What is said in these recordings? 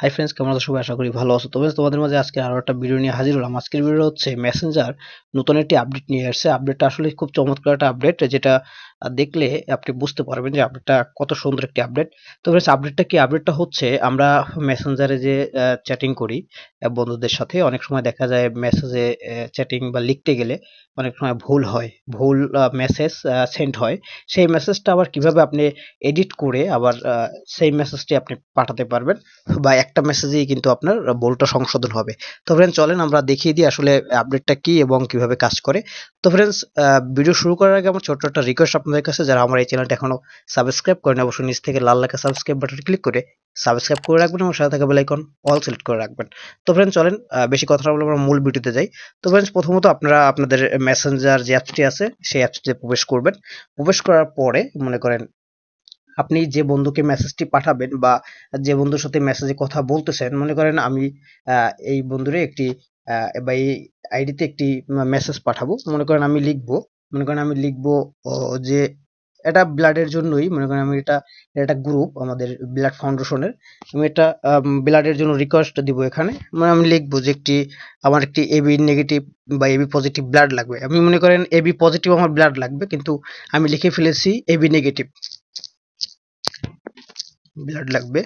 Hi friends, কেমন আছো সবাই? আশা করি ভালো আছো। তবে তোমাদের মাঝে আজকে আরো একটা ভিডিও নিয়ে হাজির হলাম। আজকের ভিডিও হচ্ছে মেসেঞ্জার নতুন একটি আপডেট নিয়ে আসছে। আপডেটটা আসলে খুব চমৎকার একটা আপডেট, যেটা দেখলে আপনি বুঝতে পারবেন যে আপডেটটা কত সুন্দর একটি আপডেট। তো ফ্রেন্ডস, আপডেটটা কি? আপডেটটা হচ্ছে আমরা মেসেঞ্জারে যে চ্যাটিং করি বন্ধুদের সাথে, অনেক সময় দেখা যায় মেসেজে চ্যাটিং বা লিখতে গেলে অনেক সময় ভুল হয়, ভুল মেসেজ সেন্ড হয়। সেই মেসেজটা আবার কিভাবে আপনি এডিট করে আবার সেই মেসেজটি আপনি পাঠাতে পারবেন, বা একটা মেসেজেই কিন্তু আপনার ভুলটা সংশোধন হবে। তো ফ্রেন্ডস, চলেন আমরা দেখিয়ে দিই আসলে আপডেটটা কি এবং কিভাবে কাজ করে। তো ফ্রেন্ডস, ভিডিও শুরু করার আগে আমার ছোট্ট একটা রিকোয়েস্ট আপনাদের কাছে, যারা আমার এই চ্যানেলটা এখনো সাবস্ক্রাইব করেন, অবশ্যই নিচ থেকে লাল লেখা সাবস্ক্রাইব বাটন ক্লিক করে সাবস্ক্রাইব করে রাখবেন এবং সাথে থাকা বেল আইকন অল সিলেক্ট করে রাখবেন। তো ফ্রেন্ডস, চলেন বেশি কথা না বলে আমরা মূল ভিডিওতে যাই। তো ফ্রেন্ডস, প্রথমত আপনারা আপনাদের মেসেঞ্জার যে অ্যাপসটি আছে সেই অ্যাপসটিতে প্রবেশ করবেন। প্রবেশ করার পরে মনে করেন আপনি যে বন্ধুকে মেসেজটি পাঠাবেন বা যে বন্ধুর সাথে মেসেজে কথা বলতেছেন, মনে করেন আমি এই বন্ধুরে একটি বা এই আইডিতে একটি মেসেজ পাঠাবো। মনে করেন আমি লিখবো যে এটা ব্লাডের জন্যই, মনে করেন আমি এটা একটা গ্রুপ আমাদের ব্লাড ফাউন্ডেশনের, আমি এটা ব্লাডের জন্য রিকোয়েস্ট দিব এখানে। মানে আমি লিখবো যে আমার একটি এবি নেগেটিভ বা এবি পজিটিভ ব্লাড লাগবে। আমি মনে করেন এবি পজিটিভ আমার ব্লাড লাগবে, কিন্তু আমি লিখে ফেলেছি এবি নেগেটিভ ব্লাড লাগবে।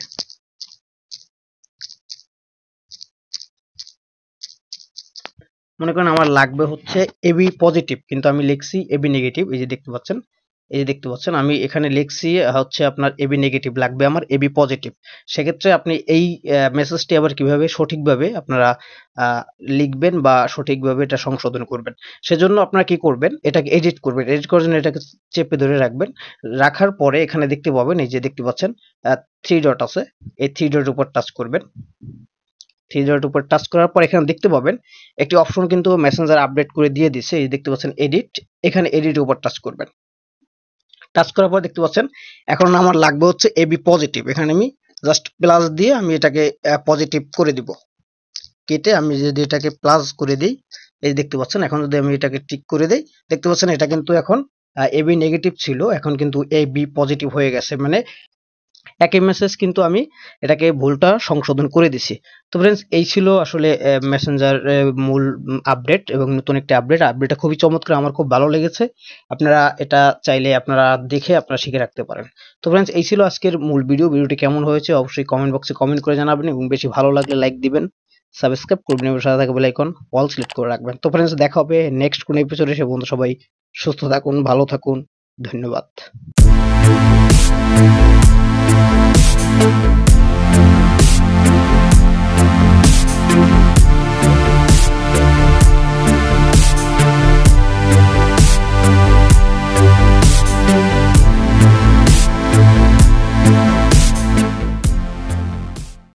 মনে করেন আমার লাগবে হচ্ছে এবি পজিটিভ, কিন্তু আমি লিখছি এবি নেগেটিভ। এই যে দেখতে পাচ্ছেন আমি এখানে লিখছি হচ্ছে আপনার এবি নেগেটিভ লাগবে, আমার এবি পজিটিভ। সেক্ষেত্রে আপনি এই মেসেজটি আবার কিভাবে সঠিকভাবে আপনারা লিখবেন বা সঠিকভাবে এটা সংশোধন করবেন, সেজন্য আপনারা কি করবেন, এটাকে এডিট করবেন। এডিট করার জন্য এটাকে চেপে ধরে রাখবেন। রাখার পরে এখানে দেখতে পাবেন, এই যে দেখতে পাচ্ছেন থ্রি ডট আছে, এই থ্রি ডটের উপর টাচ করবেন। থ্রি ডট উপর টাচ করার পর এখানে দেখতে পাবেন একটি অপশন কিন্তু মেসেঞ্জার আপডেট করে দিয়ে দিছে। এই দেখতে পাচ্ছেন এডিট, এখানে এডিট উপর টাচ করবেন। টাচ করার পর দেখতে পাচ্ছেন এখন আমার লাগবে হচ্ছে এবি পজিটিভ। এখানে আমি জাস্ট প্লাস দিয়ে আমি এটাকে পজিটিভ করে দিব। কেটে আমি যদি এটাকে প্লাস করে দিই, এই দেখতে পাচ্ছেন এখন যদি আমি এটাকে টিক করে দিই, দেখতে পাচ্ছেন এটা কিন্তু এখন এবি নেগেটিভ ছিল, এখন কিন্তু এবি পজিটিভ হয়ে গেছে। মানে একই মেসেজ কিন্তু আমি এটাকে ভুলটা সংশোধন করে দিছি। তো ফ্রেন্ডস, এই ছিল আসলে মেসেঞ্জার মূল আপডেট এবং নতুন একটি আপডেটটা খুবই চমৎকার, আমার খুব ভালো লেগেছে। আপনারা এটা চাইলে আপনারা দেখে আপনারা শিখে রাখতে পারেন। তো ফ্রেন্ডস, এই ছিল আজকের মূল ভিডিওটি কেমন হয়েছে অবশ্যই কমেন্ট বক্সে কমেন্ট করে জানাবেন এবং বেশি ভালো লাগলে লাইক দিবেন, সাবস্ক্রাইব করবেন এবং সাথে থাকা বেল আইকন অল সিলেক্ট করে রাখবেন। তো ফ্রেন্ডস, দেখা হবে নেক্সট কোন এপিসোডে। সে বন্ধু সবাই সুস্থ থাকুন, ভালো থাকুন, ধন্যবাদ।